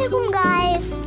Assalamualaikum guys.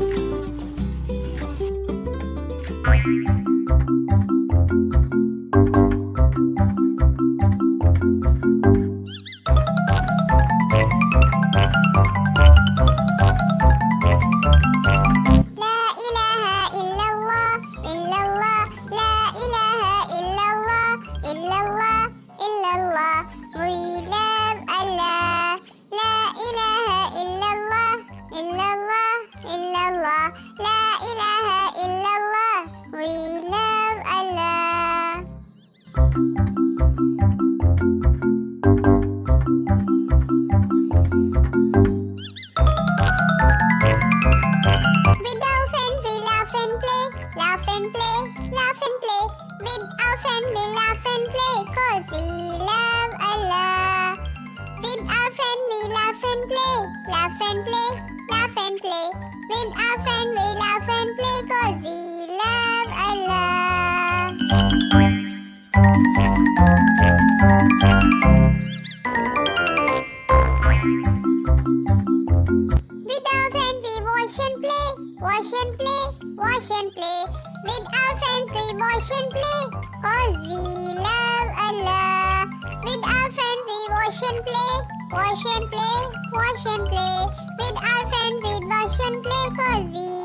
Wash and play. With our friends we wash and play. Cause we love Allah. With our friends we wash and play. Wash and play. Wash and play. With our friends we wash and play. Cause we